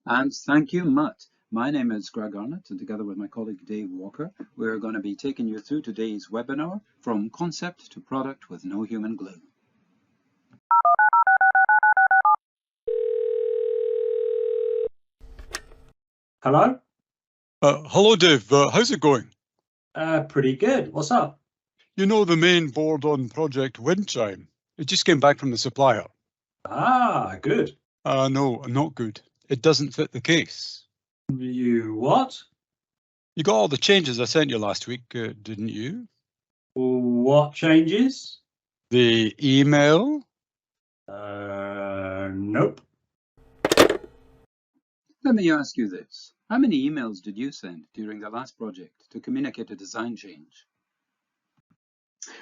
And thank you, Matt. My name is Greg Arnott, and together with my colleague Dave Walker, we're going to be taking you through today's webinar, From Concept to Product with No Human Glue. Hello? Hello, Dave. How's it going? Pretty good. What's up? You know the main board on Project Windchime? It just came back from the supplier. Ah, good. No, not good. It doesn't fit the case. You what? You got all the changes I sent you last week, didn't you? What changes? The email? Nope. Let me ask you this. How many emails did you send during the last project to communicate a design change?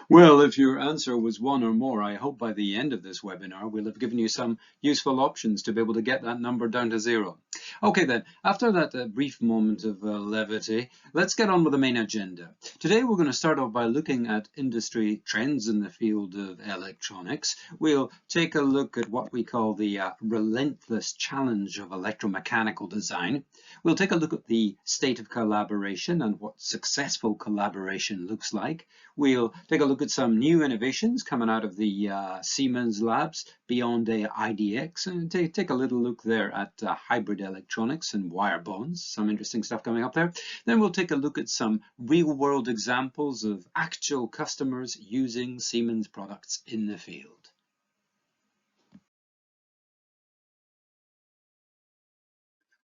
Well, if your answer was one or more, I hope by the end of this webinar we'll have given you some useful options to be able to get that number down to zero. Okay then, after that brief moment of levity, let's get on with the main agenda. Today we're going to start off by looking at industry trends in the field of electronics. We'll take a look at what we call the relentless challenge of electromechanical design. We'll take a look at the state of collaboration and what successful collaboration looks like. We'll take a look at some new innovations coming out of the Siemens labs beyond IDX, and take a little look there at hybrid electronics and wire bonds. Some interesting stuff coming up there. Then we'll take a look at some real-world examples of actual customers using Siemens products in the field.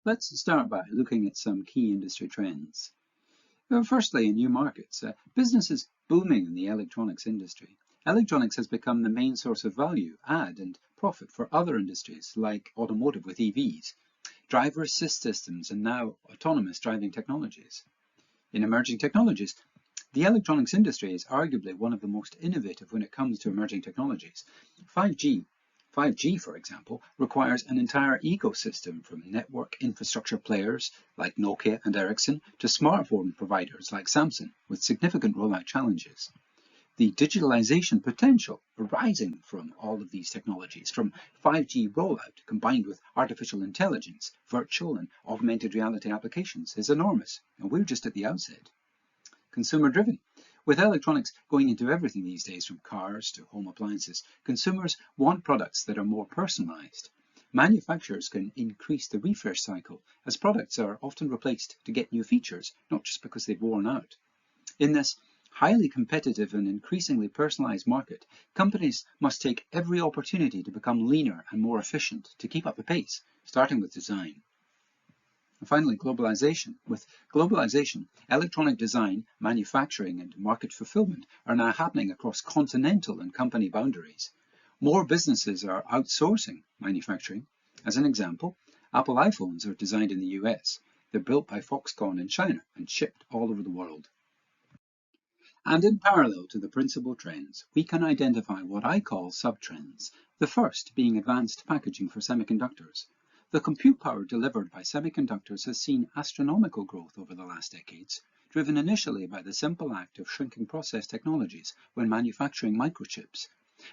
Let's start by looking at some key industry trends. Firstly, in new markets, business is booming in the electronics industry. Electronics has become the main source of value, add, and profit for other industries like automotive with EVs, driver assist systems, and now autonomous driving technologies. In emerging technologies, the electronics industry is arguably one of the most innovative when it comes to emerging technologies. 5G, for example, requires an entire ecosystem from network infrastructure players like Nokia and Ericsson to smartphone providers like Samsung with significant rollout challenges. The digitalization potential arising from all of these technologies, from 5G rollout combined with artificial intelligence, virtual and augmented reality applications, is enormous, and we're just at the outset. Consumer-driven. With electronics going into everything these days, from cars to home appliances, consumers want products that are more personalized. Manufacturers can increase the refresh cycle, as products are often replaced to get new features, not just because they've worn out. In this highly competitive and increasingly personalized market, companies must take every opportunity to become leaner and more efficient to keep up the pace, starting with design. And finally, globalization. With globalization, electronic design, manufacturing, and market fulfillment are now happening across continental and company boundaries. More businesses are outsourcing manufacturing. As an example, Apple iPhones are designed in the US. They're built by Foxconn in China and shipped all over the world. And in parallel to the principal trends, we can identify what I call sub-trends, the first being advanced packaging for semiconductors. The compute power delivered by semiconductors has seen astronomical growth over the last decades, driven initially by the simple act of shrinking process technologies when manufacturing microchips.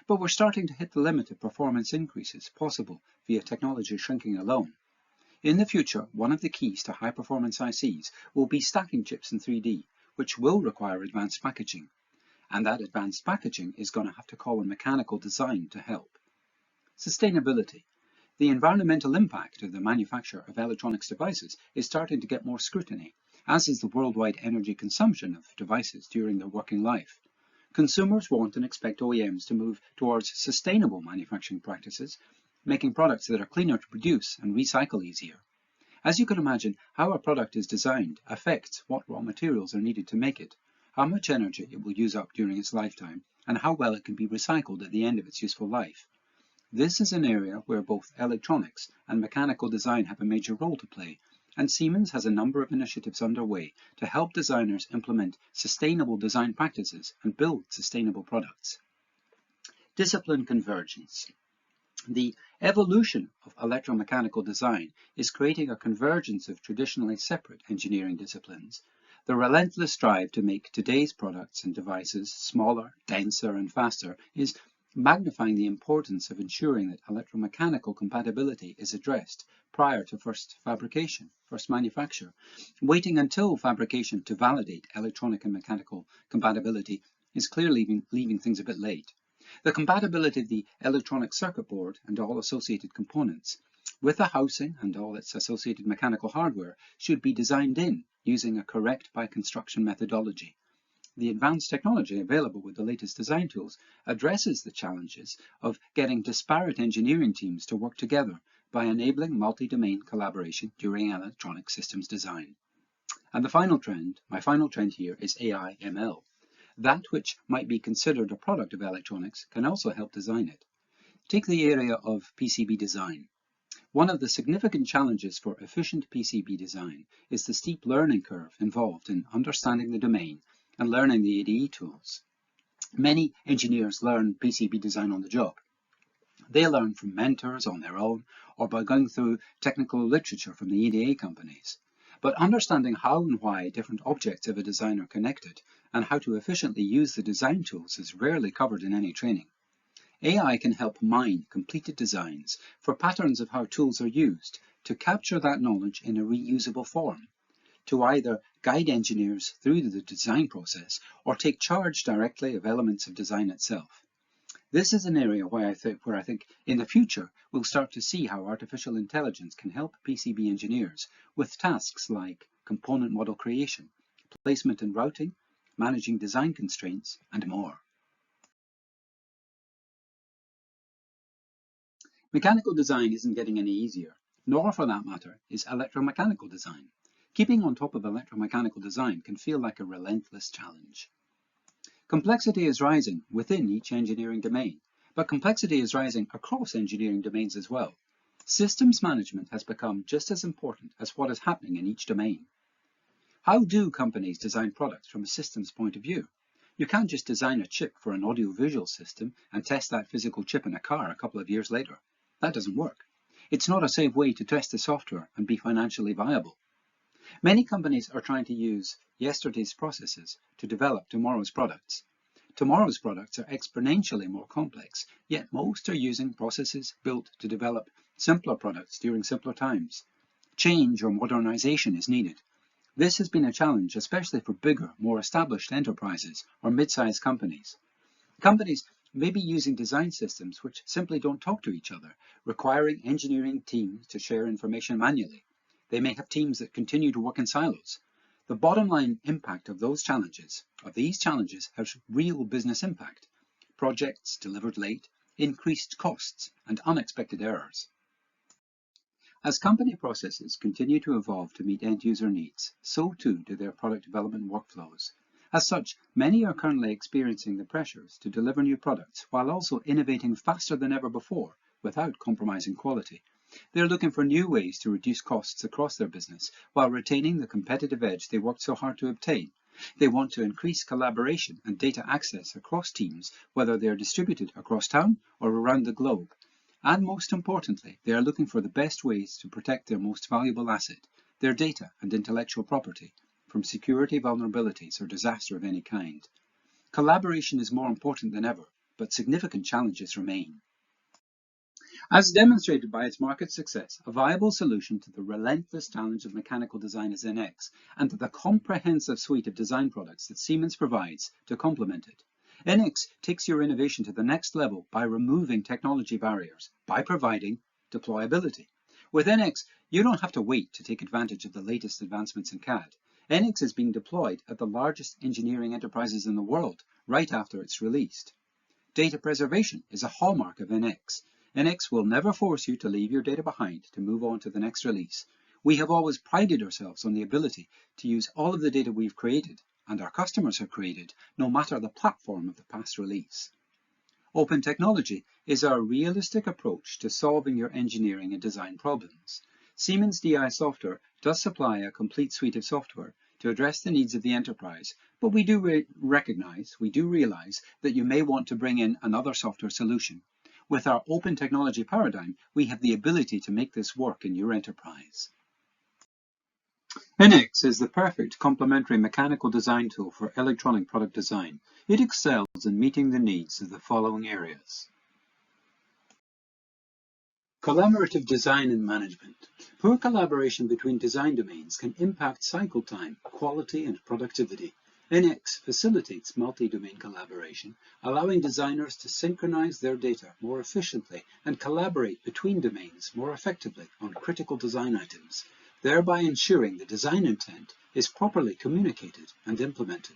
But we're starting to hit the limit of performance increases possible via technology shrinking alone. In the future, one of the keys to high-performance ICs will be stacking chips in 3D, which will require advanced packaging. And that advanced packaging is going to have to call on mechanical design to help. Sustainability. The environmental impact of the manufacture of electronics devices is starting to get more scrutiny, as is the worldwide energy consumption of devices during their working life. Consumers want and expect OEMs to move towards sustainable manufacturing practices, making products that are cleaner to produce and recycle easier. As you can imagine, how a product is designed affects what raw materials are needed to make it, how much energy it will use up during its lifetime, and how well it can be recycled at the end of its useful life. This is an area where both electronics and mechanical design have a major role to play, and Siemens has a number of initiatives underway to help designers implement sustainable design practices and build sustainable products. Discipline convergence. The evolution of electromechanical design is creating a convergence of traditionally separate engineering disciplines. The relentless drive to make today's products and devices smaller, denser, and faster is magnifying the importance of ensuring that electromechanical compatibility is addressed prior to first manufacture. Waiting until fabrication to validate electronic and mechanical compatibility is clearly leaving things a bit late. The compatibility of the electronic circuit board and all associated components with the housing and all its associated mechanical hardware should be designed in using a correct by construction methodology. The advanced technology available with the latest design tools addresses the challenges of getting disparate engineering teams to work together by enabling multi-domain collaboration during electronic systems design. And my final trend here is AI/ML. That which might be considered a product of electronics can also help design it. Take the area of PCB design. One of the significant challenges for efficient PCB design is the steep learning curve involved in understanding the domain and learning the ADE tools. Many engineers learn PCB design on the job. They learn from mentors on their own or by going through technical literature from the EDA companies. But understanding how and why different objects of a design are connected and how to efficiently use the design tools is rarely covered in any training. AI can help mine completed designs for patterns of how tools are used to capture that knowledge in a reusable form, to either guide engineers through the design process or take charge directly of elements of design itself. This is an area where I think in the future we'll start to see how artificial intelligence can help PCB engineers with tasks like component model creation, placement and routing, managing design constraints, and more. Mechanical design isn't getting any easier, nor for that matter is electromechanical design. Keeping on top of electromechanical design can feel like a relentless challenge. Complexity is rising within each engineering domain, but complexity is rising across engineering domains as well. Systems management has become just as important as what is happening in each domain. How do companies design products from a systems point of view? You can't just design a chip for an audiovisual system and test that physical chip in a car a couple of years later. That doesn't work. It's not a safe way to test the software and be financially viable. Many companies are trying to use yesterday's processes to develop tomorrow's products. Tomorrow's products are exponentially more complex, yet most are using processes built to develop simpler products during simpler times. Change or modernization is needed. This has been a challenge, especially for bigger, more established enterprises or mid-sized companies. Companies may be using design systems which simply don't talk to each other, requiring engineering teams to share information manually. They may have teams that continue to work in silos. The bottom line impact of these challenges has real business impact. Projects delivered late, increased costs, and unexpected errors. As company processes continue to evolve to meet end-user needs, so too do their product development workflows. As such, many are currently experiencing the pressures to deliver new products while also innovating faster than ever before without compromising quality. They're looking for new ways to reduce costs across their business while retaining the competitive edge they worked so hard to obtain. They want to increase collaboration and data access across teams, whether they are distributed across town or around the globe. And most importantly, they are looking for the best ways to protect their most valuable asset, their data and intellectual property, from security vulnerabilities or disaster of any kind. Collaboration is more important than ever, but significant challenges remain. As demonstrated by its market success, a viable solution to the relentless challenge of mechanical design is NX, and to the comprehensive suite of design products that Siemens provides to complement it. NX takes your innovation to the next level by removing technology barriers, by providing deployability. With NX, you don't have to wait to take advantage of the latest advancements in CAD. NX is being deployed at the largest engineering enterprises in the world right after it's released. Data preservation is a hallmark of NX. NX will never force you to leave your data behind to move on to the next release. We have always prided ourselves on the ability to use all of the data we've created, and our customers have created, no matter the platform of the past release. Open technology is our realistic approach to solving your engineering and design problems. Siemens DI Software does supply a complete suite of software to address the needs of the enterprise, but we do realize that you may want to bring in another software solution. With our open technology paradigm, we have the ability to make this work in your enterprise. NX is the perfect complementary mechanical design tool for electronic product design. It excels in meeting the needs of the following areas. Collaborative design and management. Poor collaboration between design domains can impact cycle time, quality, and productivity. NX facilitates multi-domain collaboration, allowing designers to synchronize their data more efficiently and collaborate between domains more effectively on critical design items, thereby ensuring the design intent is properly communicated and implemented.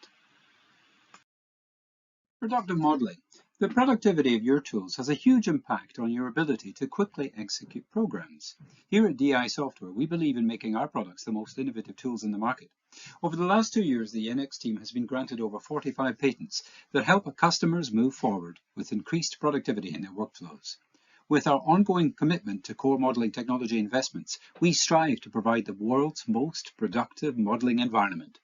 Productive modeling. The productivity of your tools has a huge impact on your ability to quickly execute programs. Here at DI Software, we believe in making our products the most innovative tools in the market. Over the last 2 years, the NX team has been granted over 45 patents that help customers move forward with increased productivity in their workflows. With our ongoing commitment to core modeling technology investments, we strive to provide the world's most productive modeling environment.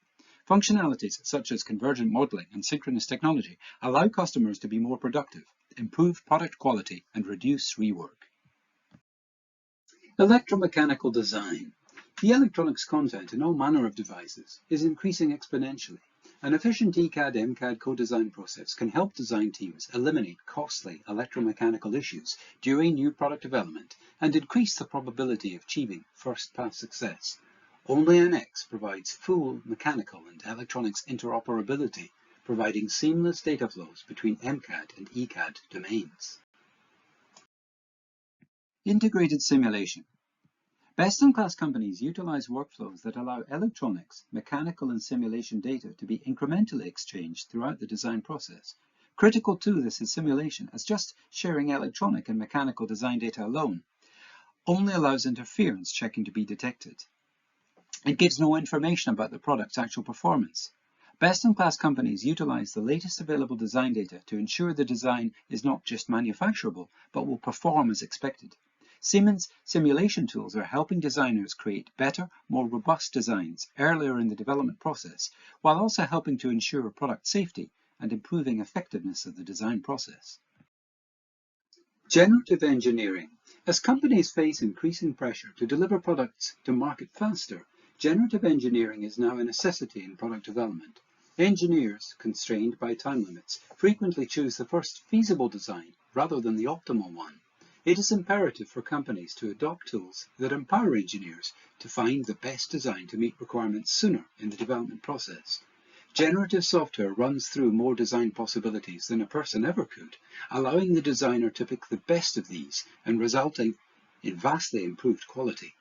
Functionalities such as convergent modeling and synchronous technology allow customers to be more productive, improve product quality, and reduce rework. Electromechanical design. The electronics content in all manner of devices is increasing exponentially. An efficient ECAD/MCAD co-design process can help design teams eliminate costly electromechanical issues during new product development and increase the probability of achieving first-pass success. Only NX provides full mechanical and electronics interoperability, providing seamless data flows between MCAD and ECAD domains. Integrated simulation. Best-in-class companies utilize workflows that allow electronics, mechanical, and simulation data to be incrementally exchanged throughout the design process. Critical to this is simulation, as just sharing electronic and mechanical design data alone only allows interference checking to be detected. It gives no information about the product's actual performance. Best-in-class companies utilize the latest available design data to ensure the design is not just manufacturable, but will perform as expected. Siemens simulation tools are helping designers create better, more robust designs earlier in the development process, while also helping to ensure product safety and improving effectiveness of the design process. Generative engineering. As companies face increasing pressure to deliver products to market faster, generative engineering is now a necessity in product development. Engineers, constrained by time limits, frequently choose the first feasible design rather than the optimal one. It is imperative for companies to adopt tools that empower engineers to find the best design to meet requirements sooner in the development process. Generative software runs through more design possibilities than a person ever could, allowing the designer to pick the best of these and resulting in vastly improved quality.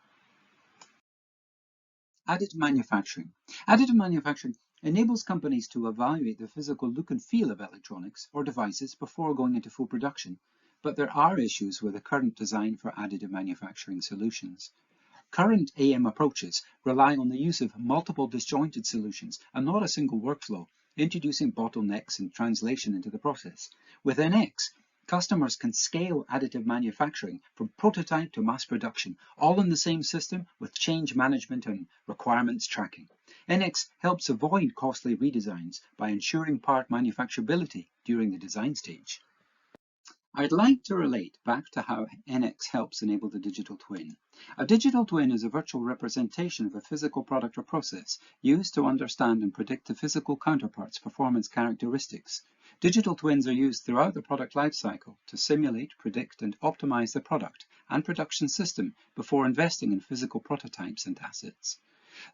Additive manufacturing. Additive manufacturing enables companies to evaluate the physical look and feel of electronics or devices before going into full production, but there are issues with the current design for additive manufacturing solutions. Current AM approaches rely on the use of multiple disjointed solutions and not a single workflow, introducing bottlenecks and translation into the process. With NX, customers can scale additive manufacturing from prototype to mass production, all in the same system with change management and requirements tracking. NX helps avoid costly redesigns by ensuring part manufacturability during the design stage. I'd like to relate back to how NX helps enable the digital twin. A digital twin is a virtual representation of a physical product or process used to understand and predict the physical counterpart's performance characteristics. Digital twins are used throughout the product lifecycle to simulate, predict, and optimize the product and production system before investing in physical prototypes and assets.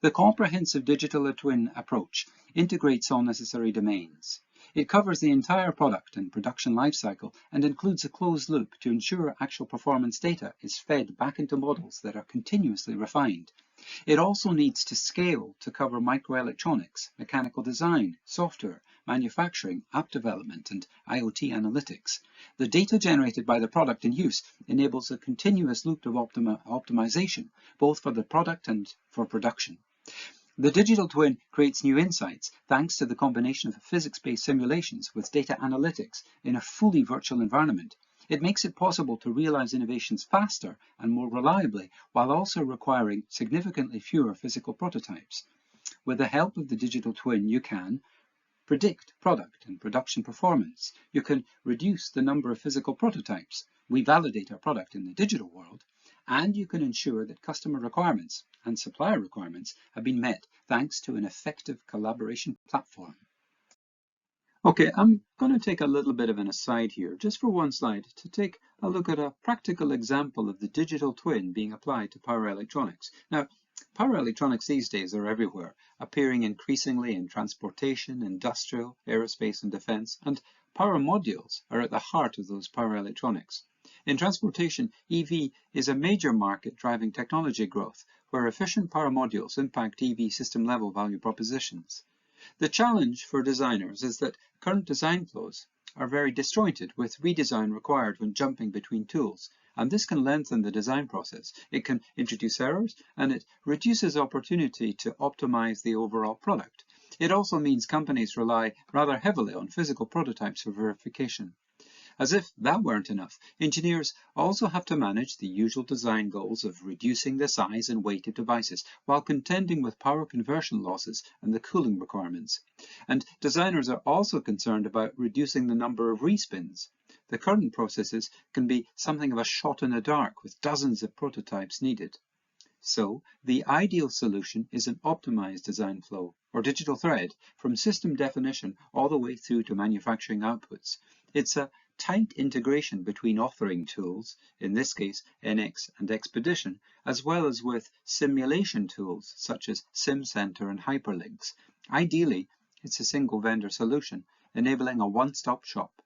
The comprehensive digital twin approach integrates all necessary domains. It covers the entire product and production lifecycle and includes a closed loop to ensure actual performance data is fed back into models that are continuously refined. It also needs to scale to cover microelectronics, mechanical design, software, manufacturing, app development, and IoT analytics. The data generated by the product in use enables a continuous loop of optimization, both for the product and for production. The digital twin creates new insights thanks to the combination of physics-based simulations with data analytics in a fully virtual environment. It makes it possible to realize innovations faster and more reliably, while also requiring significantly fewer physical prototypes. With the help of the digital twin, you can predict product and production performance. You can reduce the number of physical prototypes. We validate our product in the digital world, and you can ensure that customer requirements and supplier requirements have been met thanks to an effective collaboration platform. Okay, I'm going to take a little bit of an aside here, just for one slide, to take a look at a practical example of the digital twin being applied to power electronics. Now, power electronics these days are everywhere, appearing increasingly in transportation, industrial, aerospace and defense, and power modules are at the heart of those power electronics. In transportation, EV is a major market driving technology growth, where efficient power modules impact EV system-level value propositions. The challenge for designers is that current design flows are very disjointed, with redesign required when jumping between tools, and this can lengthen the design process. It can introduce errors, and it reduces opportunity to optimize the overall product. It also means companies rely rather heavily on physical prototypes for verification. As if that weren't enough, engineers also have to manage the usual design goals of reducing the size and weight of devices while contending with power conversion losses and the cooling requirements. And designers are also concerned about reducing the number of respins. The current processes can be something of a shot in the dark, with dozens of prototypes needed. So, the ideal solution is an optimized design flow, or digital thread, from system definition all the way through to manufacturing outputs. It's a tight integration between authoring tools, in this case NX and Expedition, as well as with simulation tools such as SimCenter and Hyperlinks. Ideally, it's a single vendor solution, enabling a one-stop shop.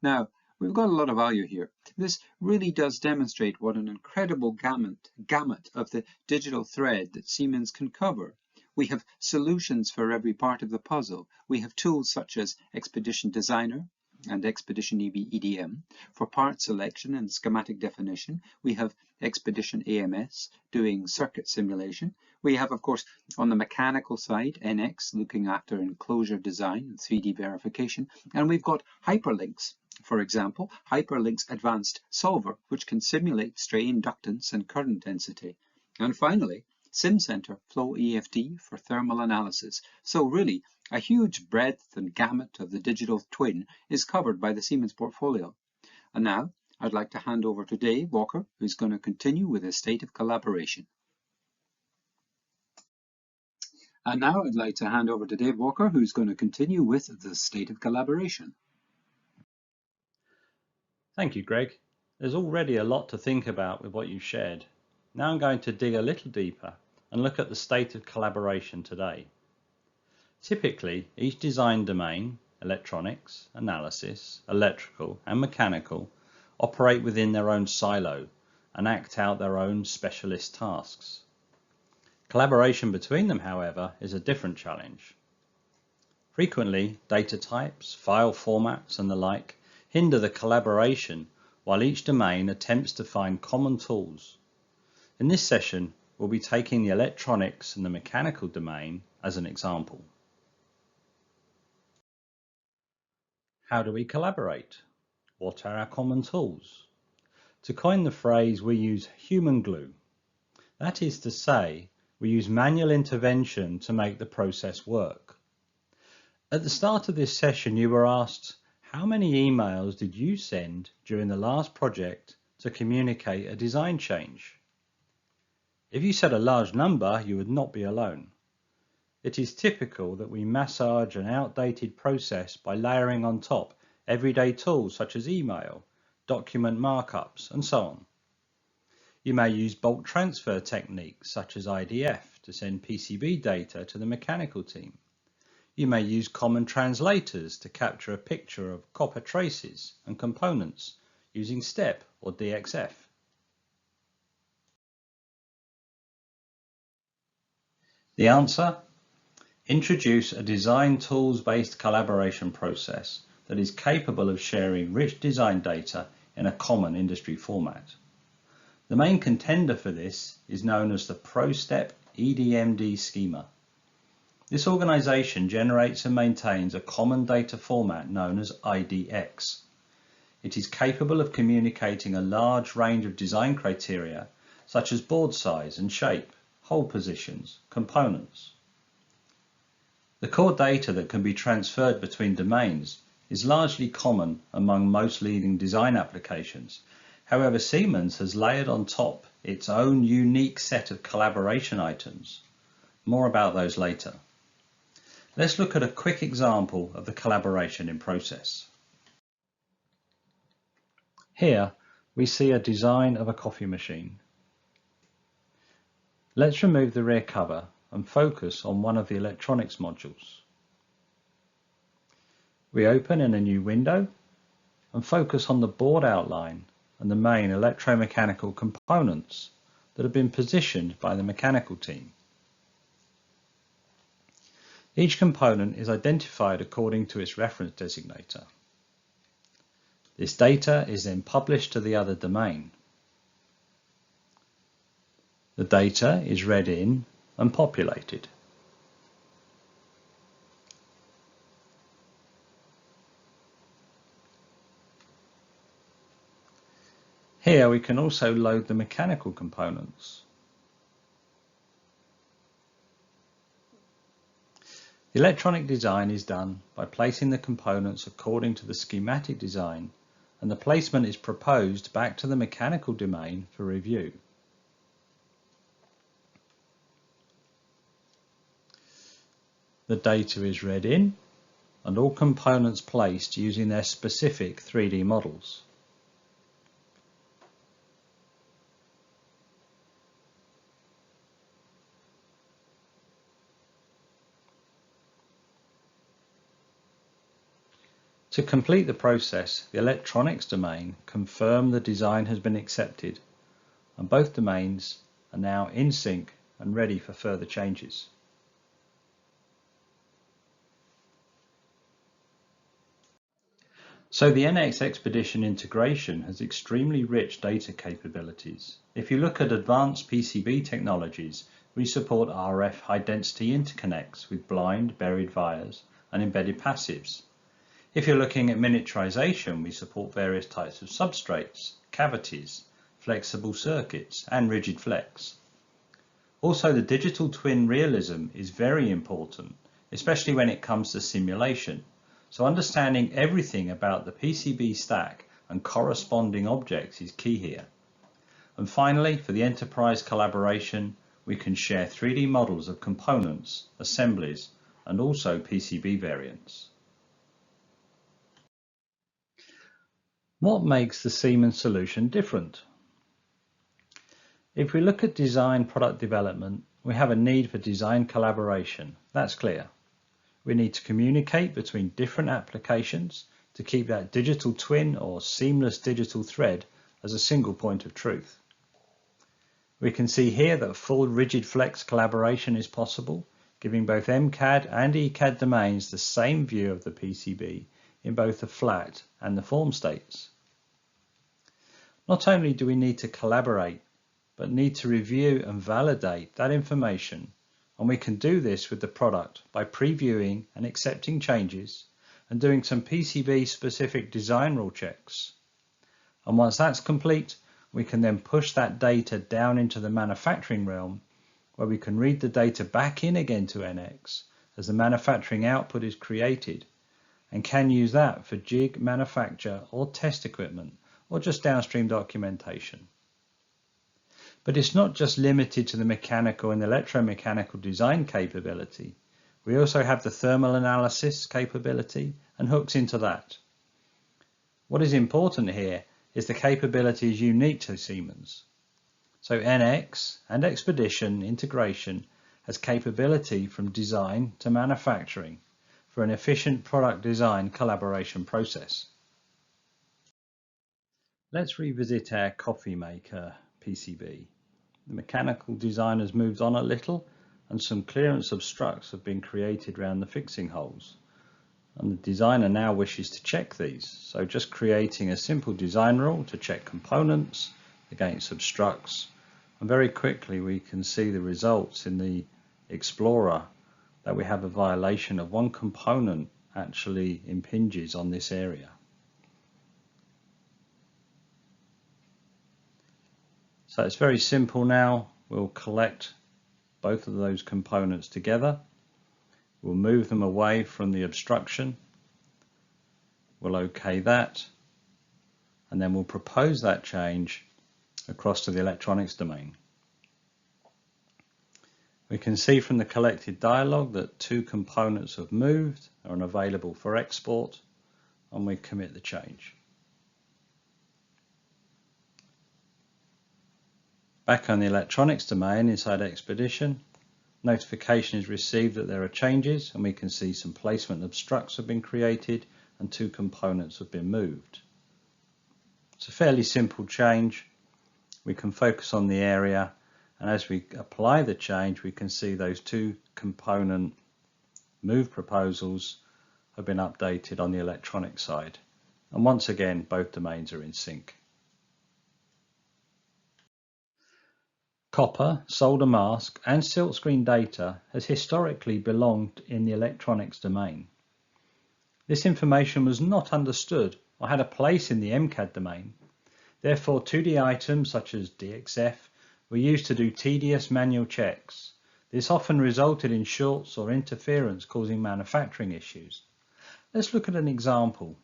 Now, we've got a lot of value here. This really does demonstrate what an incredible gamut of the digital thread that Siemens can cover. We have solutions for every part of the puzzle. We have tools such as Expedition Designer and Expedition EDM for part selection and schematic definition. We have Expedition AMS doing circuit simulation. We have, of course, on the mechanical side, NX looking after enclosure design and 3D verification. And we've got Hyperlinks. For example, Hyperlinks Advanced Solver, which can simulate stray inductance and current density. And finally, SimCenter Flow EFD for thermal analysis. So really, a huge breadth and gamut of the digital twin is covered by the Siemens portfolio. And now, I'd like to hand over to Dave Walker, who's going to continue with his state of collaboration. And now I'd like to hand over to Dave Walker, who's going to continue with the state of collaboration. Thank you, Greg. There's already a lot to think about with what you've shared. Now I'm going to dig a little deeper and look at the state of collaboration today. Typically, each design domain, electronics, analysis, electrical, and mechanical, operate within their own silo and act out their own specialist tasks. Collaboration between them, however, is a different challenge. Frequently, data types, file formats, and the like hinder the collaboration while each domain attempts to find common tools. In this session, we'll be taking the electronics and the mechanical domain as an example. How do we collaborate? What are our common tools? To coin the phrase, we use human glue. That is to say, we use manual intervention to make the process work. At the start of this session, you were asked, how many emails did you send during the last project to communicate a design change? If you said a large number, you would not be alone. It is typical that we massage an outdated process by layering on top everyday tools such as email, document markups, and so on. You may use bulk transfer techniques such as IDF to send PCB data to the mechanical team. You may use common translators to capture a picture of copper traces and components using STEP or DXF. The answer? Introduce a design tools-based collaboration process that is capable of sharing rich design data in a common industry format. The main contender for this is known as the ProStep EDMD schema. This organization generates and maintains a common data format known as IDX. It is capable of communicating a large range of design criteria such as board size and shape, hole positions, components. The core data that can be transferred between domains is largely common among most leading design applications. However, Siemens has layered on top its own unique set of collaboration items. More about those later. Let's look at a quick example of the collaboration in process. Here we see a design of a coffee machine. Let's remove the rear cover and focus on one of the electronics modules. We open in a new window and focus on the board outline and the main electromechanical components that have been positioned by the mechanical team. Each component is identified according to its reference designator. This data is then published to the other domain. The data is read in and populated. Here we can also load the mechanical components. The electronic design is done by placing the components according to the schematic design, and the placement is proposed back to the mechanical domain for review. The data is read in and all components placed using their specific 3D models. To complete the process, the electronics domain confirms the design has been accepted, and both domains are now in sync and ready for further changes. So the NX Expedition integration has extremely rich data capabilities. If you look at advanced PCB technologies, we support RF high density interconnects with blind buried vias and embedded passives. If you're looking at miniaturization, we support various types of substrates, cavities, flexible circuits, and rigid flex. Also, the digital twin realism is very important, especially when it comes to simulation. So understanding everything about the PCB stack and corresponding objects is key here. And finally, for the enterprise collaboration, we can share 3D models of components, assemblies, and also PCB variants. What makes the Siemens solution different? If we look at design product development, we have a need for design collaboration. That's clear. We need to communicate between different applications to keep that digital twin or seamless digital thread as a single point of truth. We can see here that full rigid flex collaboration is possible, giving both MCAD and ECAD domains the same view of the PCB in both the flat and the form states. Not only do we need to collaborate, but need to review and validate that information, and we can do this with the product by previewing and accepting changes and doing some PCB specific design rule checks. And once that's complete, we can then push that data down into the manufacturing realm, where we can read the data back in again to NX as the manufacturing output is created, and can use that for jig, manufacture or test equipment, or just downstream documentation. But it's not just limited to the mechanical and electromechanical design capability. We also have the thermal analysis capability and hooks into that. What is important here is the capability is unique to Siemens. So NX and Expedition integration has capability from design to manufacturing for an efficient product design collaboration process. Let's revisit our coffee maker PCB. The mechanical design has moved on a little, and some clearance of struts have been created around the fixing holes. And the designer now wishes to check these. So just creating a simple design rule to check components against substructs. And very quickly we can see the results in the Explorer that we have a violation of one component actually impinges on this area. So it's very simple now. We'll collect both of those components together. We'll move them away from the obstruction. We'll OK that. And then we'll propose that change across to the electronics domain. We can see from the collected dialog that 2 components have moved and are available for export, and we commit the change. Back on the electronics domain inside Expedition, notification is received that there are changes, and we can see some placement obstructs have been created and 2 components have been moved. It's a fairly simple change. We can focus on the area, and as we apply the change, we can see those 2 component move proposals have been updated on the electronic side. And once again, both domains are in sync. Copper, solder mask, and silkscreen data has historically belonged in the electronics domain. This information was not understood or had a place in the MCAD domain. Therefore, 2D items such as DXF were used to do tedious manual checks. This often resulted in shorts or interference causing manufacturing issues. Let's look at an example.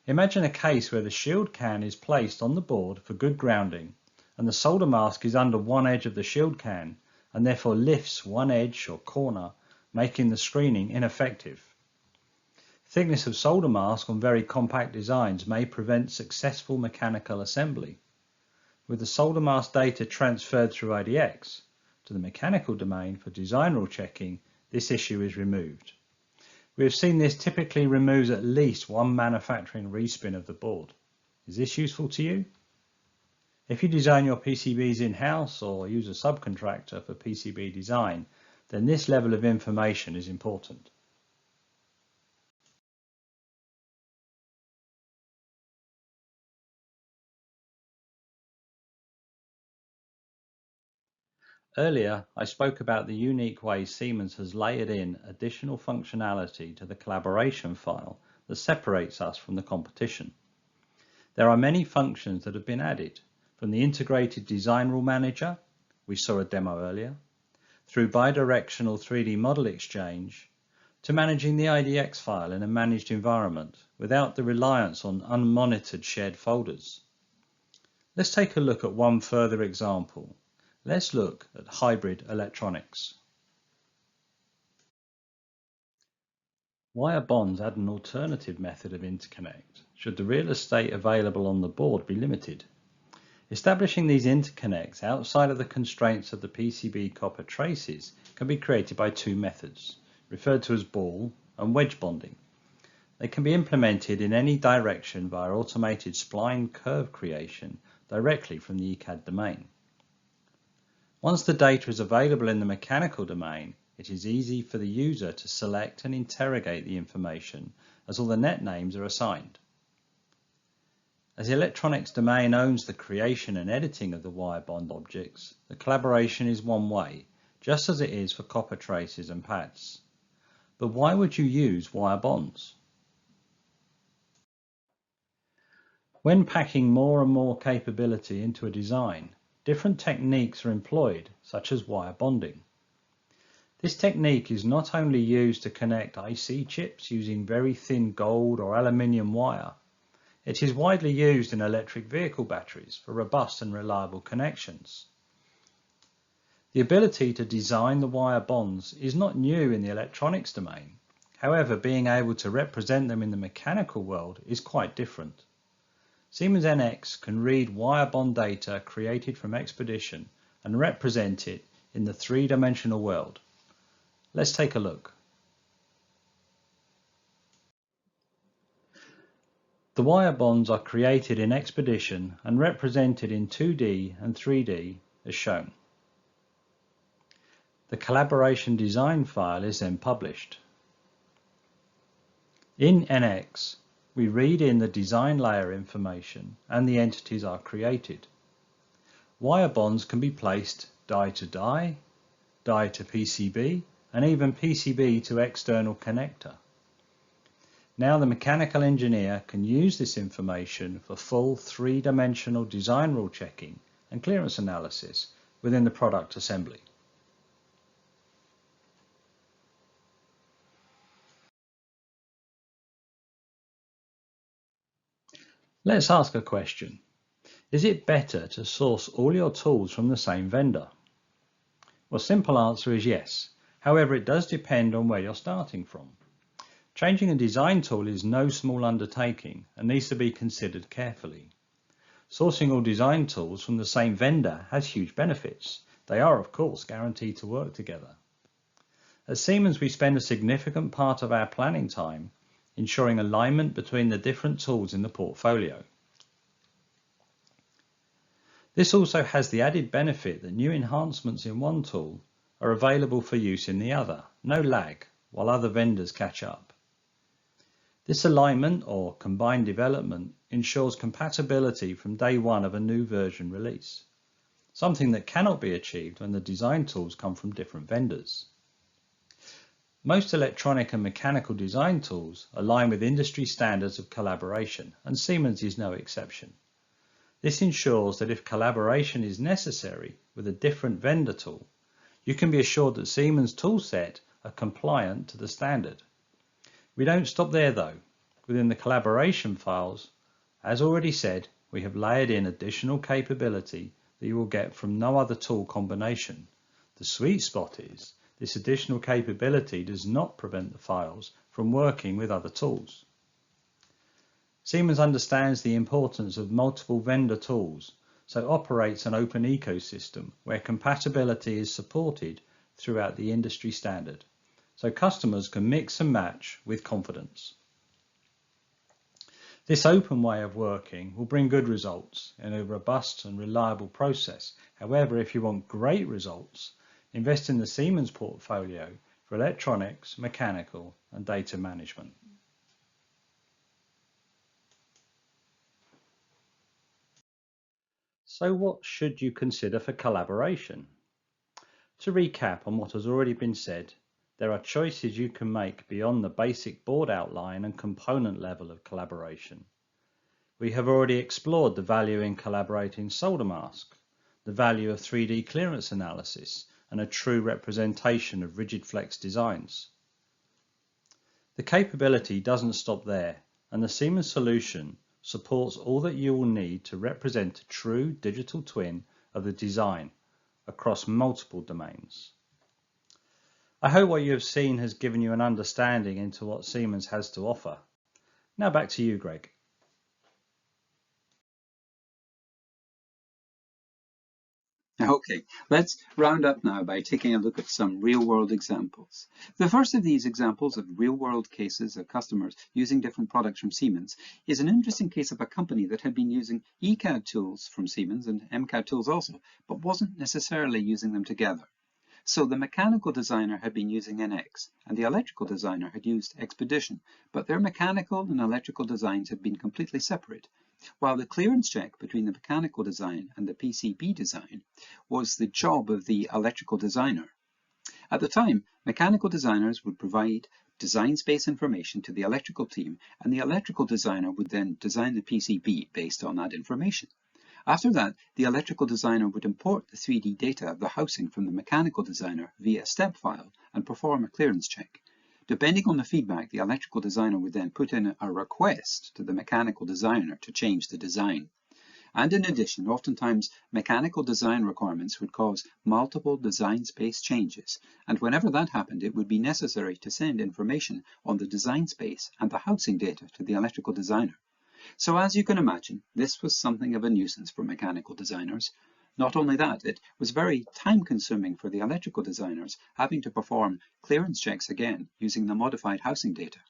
Imagine a case where the shield can is placed on the board for good grounding, and the solder mask is under one edge of the shield can and therefore lifts one edge or corner, making the screening ineffective. Thickness of solder mask on very compact designs may prevent successful mechanical assembly. With the solder mask data transferred through IDX to the mechanical domain for design rule checking, this issue is removed. We have seen this typically removes at least one manufacturing respin of the board. Is this useful to you? If you design your PCBs in-house or use a subcontractor for PCB design, then this level of information is important. Earlier, I spoke about the unique way Siemens has layered in additional functionality to the collaboration file that separates us from the competition. There are many functions that have been added, from the integrated design rule manager, we saw a demo earlier, through bidirectional 3D model exchange, to managing the IDX file in a managed environment without the reliance on unmonitored shared folders. Let's take a look at one further example. Let's look at hybrid electronics. Wire bonds add an alternative method of interconnect should the real estate available on the board be limited. Establishing these interconnects outside of the constraints of the PCB copper traces can be created by 2 methods, referred to as ball and wedge bonding. They can be implemented in any direction via automated spline curve creation directly from the ECAD domain. Once the data is available in the mechanical domain, it is easy for the user to select and interrogate the information as all the net names are assigned. As the electronics domain owns the creation and editing of the wire bond objects, the collaboration is one way, just as it is for copper traces and pads. But why would you use wire bonds? When packing more and more capability into a design, different techniques are employed, such as wire bonding. This technique is not only used to connect IC chips using very thin gold or aluminium wire, it is widely used in electric vehicle batteries for robust and reliable connections. The ability to design the wire bonds is not new in the electronics domain. However, being able to represent them in the mechanical world is quite different. Siemens NX can read wire bond data created from Expedition and represent it in the 3-dimensional world. Let's take a look. The wire bonds are created in Expedition and represented in 2D and 3D as shown. The collaboration design file is then published. In NX, we read in the design layer information and the entities are created. Wire bonds can be placed die to die, die to PCB, and even PCB to external connector. Now the mechanical engineer can use this information for full 3-dimensional design rule checking and clearance analysis within the product assembly. Let's ask a question. Is it better to source all your tools from the same vendor? Well, simple answer is yes. However, it does depend on where you're starting from. Changing a design tool is no small undertaking and needs to be considered carefully. Sourcing all design tools from the same vendor has huge benefits. They are, of course, guaranteed to work together. At Siemens, we spend a significant part of our planning time ensuring alignment between the different tools in the portfolio. This also has the added benefit that new enhancements in one tool are available for use in the other, no lag, while other vendors catch up. This alignment or combined development ensures compatibility from day one of a new version release, something that cannot be achieved when the design tools come from different vendors. Most electronic and mechanical design tools align with industry standards of collaboration, and Siemens is no exception. This ensures that if collaboration is necessary with a different vendor tool, you can be assured that Siemens toolset are compliant to the standard. We don't stop there though. Within the collaboration files, as already said, we have layered in additional capability that you will get from no other tool combination. The sweet spot is this additional capability does not prevent the files from working with other tools. Siemens understands the importance of multiple vendor tools, so operates an open ecosystem where compatibility is supported throughout the industry standard, so customers can mix and match with confidence. This open way of working will bring good results in a robust and reliable process. However, if you want great results, invest in the Siemens portfolio for electronics, mechanical, and data management. So what should you consider for collaboration? To recap on what has already been said, there are choices you can make beyond the basic board outline and component level of collaboration. We have already explored the value in collaborating solder mask, the value of 3D clearance analysis, and a true representation of rigid flex designs. The capability doesn't stop there, and the Siemens solution supports all that you will need to represent a true digital twin of the design across multiple domains. I hope what you have seen has given you an understanding into what Siemens has to offer. Now back to you, Greg. Okay, let's round up now by taking a look at some real-world examples. The first of these examples of real-world cases of customers using different products from Siemens is an interesting case of a company that had been using ECAD tools from Siemens and MCAD tools also, but wasn't necessarily using them together. So the mechanical designer had been using NX, and the electrical designer had used Expedition, but their mechanical and electrical designs had been completely separate, while the clearance check between the mechanical design and the PCB design was the job of the electrical designer. At the time, mechanical designers would provide design space information to the electrical team, and the electrical designer would then design the PCB based on that information. After that, the electrical designer would import the 3D data of the housing from the mechanical designer via step file and perform a clearance check. Depending on the feedback, the electrical designer would then put in a request to the mechanical designer to change the design. And in addition, oftentimes mechanical design requirements would cause multiple design space changes, and whenever that happened, it would be necessary to send information on the design space and the housing data to the electrical designer. So as you can imagine, this was something of a nuisance for mechanical designers. Not only that, it was very time-consuming for the electrical designers, having to perform clearance checks again using the modified housing data.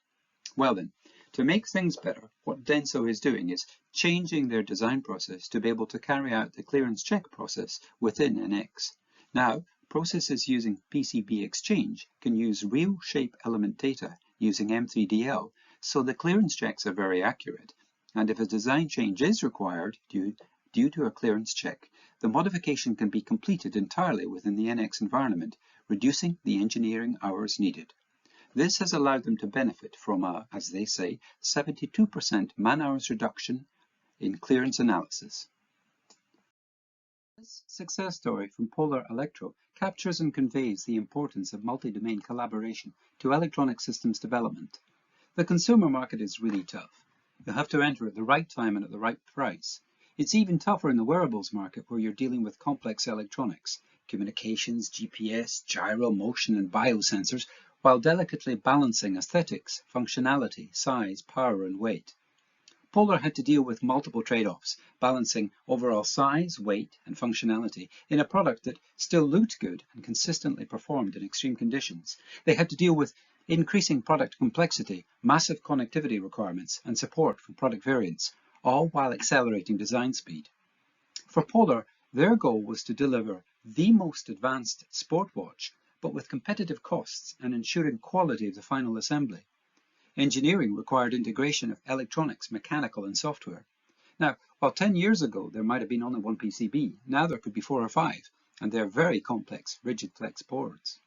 Well then, to make things better, what Denso is doing is changing their design process to be able to carry out the clearance check process within NX. Now, processes using PCB Exchange can use real shape element data using M3DL, so the clearance checks are very accurate. And if a design change is required due to a clearance check, the modification can be completed entirely within the NX environment, reducing the engineering hours needed. This has allowed them to benefit from a, as they say, 72% man-hours reduction in clearance analysis. This success story from Polar Electro captures and conveys the importance of multi-domain collaboration to electronic systems development. The consumer market is really tough. You have to enter at the right time and at the right price. It's even tougher in the wearables market where you're dealing with complex electronics, communications, GPS, gyro, motion and biosensors, while delicately balancing aesthetics, functionality, size, power and weight. Polar had to deal with multiple trade-offs, balancing overall size, weight and functionality in a product that still looked good and consistently performed in extreme conditions. They had to deal with increasing product complexity, massive connectivity requirements and support for product variants, all while accelerating design speed. For Polar, their goal was to deliver the most advanced sport watch, but with competitive costs and ensuring quality of the final assembly. Engineering required integration of electronics, mechanical and software. Now, while 10 years ago there might have been only one PCB, now there could be 4 or 5, and they're very complex, rigid flex boards.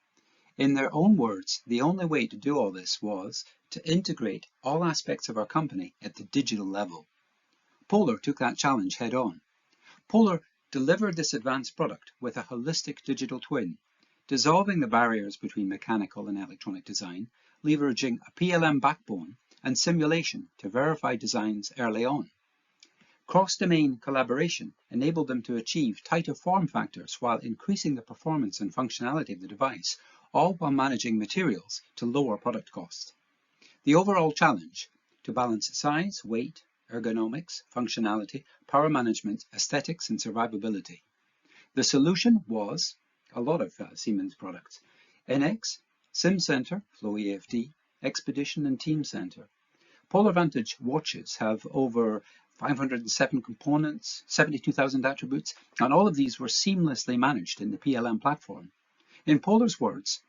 In their own words, the only way to do all this was to integrate all aspects of our company at the digital level. Polar took that challenge head on. Polar delivered this advanced product with a holistic digital twin, dissolving the barriers between mechanical and electronic design, leveraging a PLM backbone and simulation to verify designs early on. Cross-domain collaboration enabled them to achieve tighter form factors while increasing the performance and functionality of the device, all while managing materials to lower product cost. The overall challenge, to balance size, weight, ergonomics, functionality, power management, aesthetics and survivability. The solution was a lot of Siemens products: NX, SimCenter, Flow EFD, Expedition and Teamcenter. PolarVantage watches have over 507 components, 72,000 attributes, and all of these were seamlessly managed in the PLM platform. In Polar's words,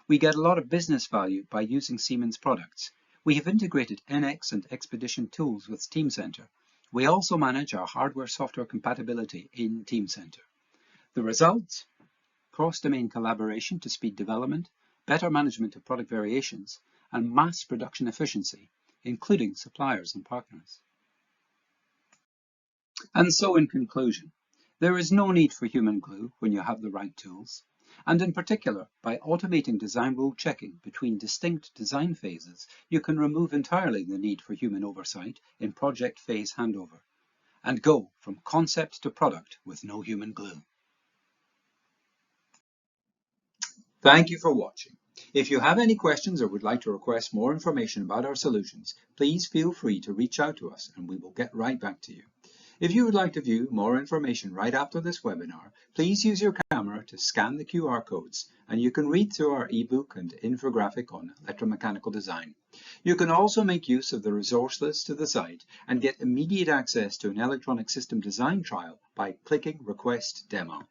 we get a lot of business value by using Siemens products. We have integrated NX and Expedition tools with Teamcenter. We also manage our hardware-software compatibility in Teamcenter. The results? Cross-domain collaboration to speed development, better management of product variations, and mass production efficiency, including suppliers and partners. And so in conclusion, there is no need for human glue when you have the right tools, and in particular, by automating design rule checking between distinct design phases, you can remove entirely the need for human oversight in project phase handover, and go from concept to product with no human glue. Thank you for watching. If you have any questions or would like to request more information about our solutions, please feel free to reach out to us and we will get right back to you. If you would like to view more information right after this webinar, please use your camera to scan the QR codes and you can read through our ebook and infographic on electromechanical design. You can also make use of the resource list to the site and get immediate access to an electronic system design trial by clicking Request Demo.